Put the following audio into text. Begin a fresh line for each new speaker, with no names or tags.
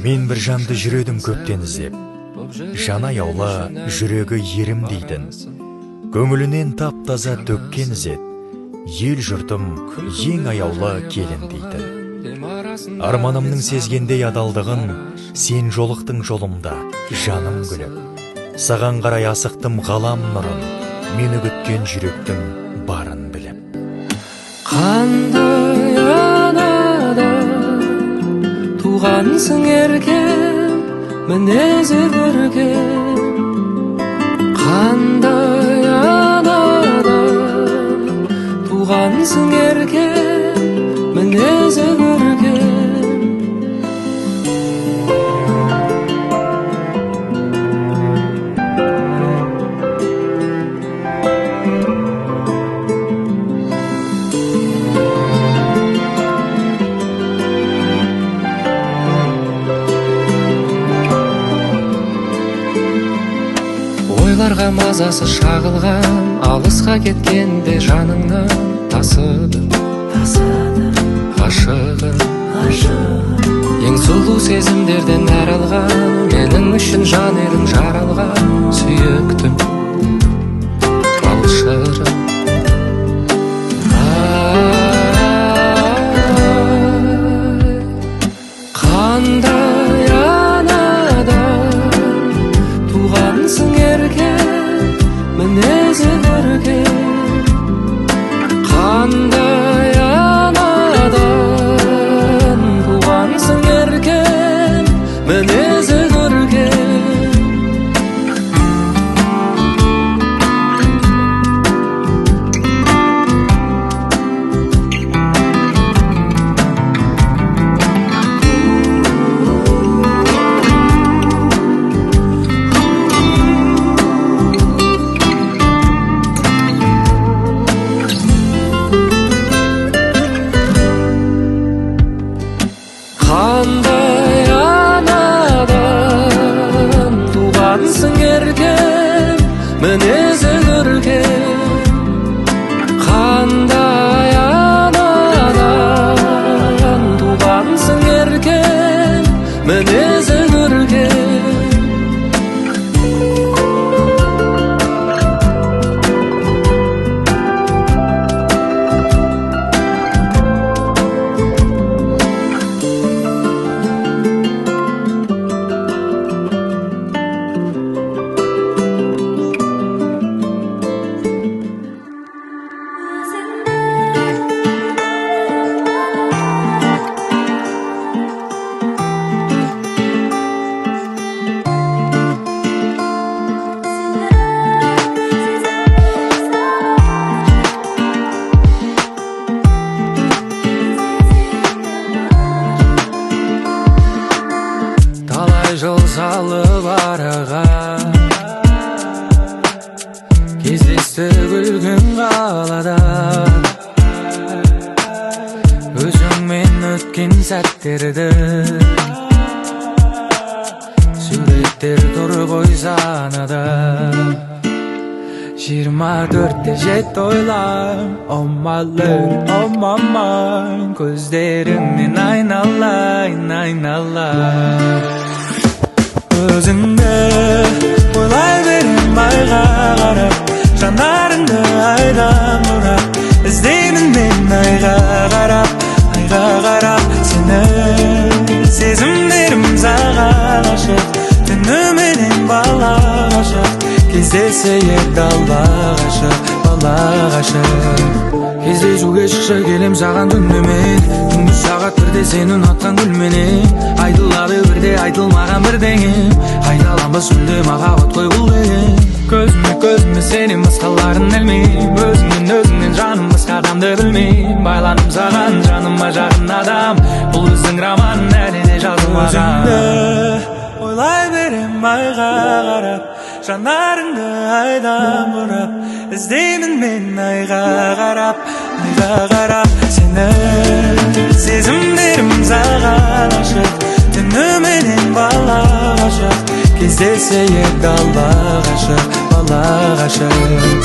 Мен бір жанды жүредім көптен іздеп, жан аяулы жүрегі ерім дейтін, көңілінен тап-таза төккен ізет, ел жұртым ең аяулы келін дейтін. Арманымның сезгендей адалдығын, сен жолықтың жолымда, жаным гүлім. Саған қарай асықтым ғалам нұрын, мені күткен жүректің барын біліп.
Қандай анадан туғансың еркем, мінезі көркем. Қандай анадан туғансың еркем, мінезі көркем. Ойларға мазасы шағылған, алысқа кеткенде жаныңнан тасыдым ғашығым. Ең сұлу сезімдерден нәр алған, менің үшін жан едің жаралған, сүйіктім балшырым. Қандай анадан туғансың еркем, мінезі көркем. Қандай анадан туғансың еркем, мінезі көркем. Қандай анадан туғансың еркем, мінезі көркем. Қандай анадан туғансың еркем, мінезі көркем. Жол салып араға, кездесті күлгін қалада. Өзіңмен өткен сәттерді суреттер тұр ғой санада. 24-те жет ойлам, oh my love, oh my mind. Көздеріңнен айналайын, айналайын. Өзіңді ойлай берем айға қарап, жанарыңды айдан ұрап, іздеймін мен айға қарап, сені. Сезімдерім саған ашық, түніменен бала ғашық, кездесе ек алла ғашық. Кездесуге шықшы келем саған түнімен, күндіз сағат бірде сен ұнатқан гүлменен. Айтылады бірде айтылмаған бірдеңем, қайталамыз мүлде махаббат қой бұл деген. Көзіме сенен басқаларын ілмейм, өзіңнен жаным басқа адамды білмейм. Байланым саған жаныма жақын адам, бұл біздің роман әлі де жазылмаған. Өзіңді ойлай берем айға қарап, жанарыңды айдан бұрап, іздеймін мен айға қарап, сені. Сезімдерім саған ашық, түніменен бала ғашық, кездесе ек алла ғашық, бала ғашық.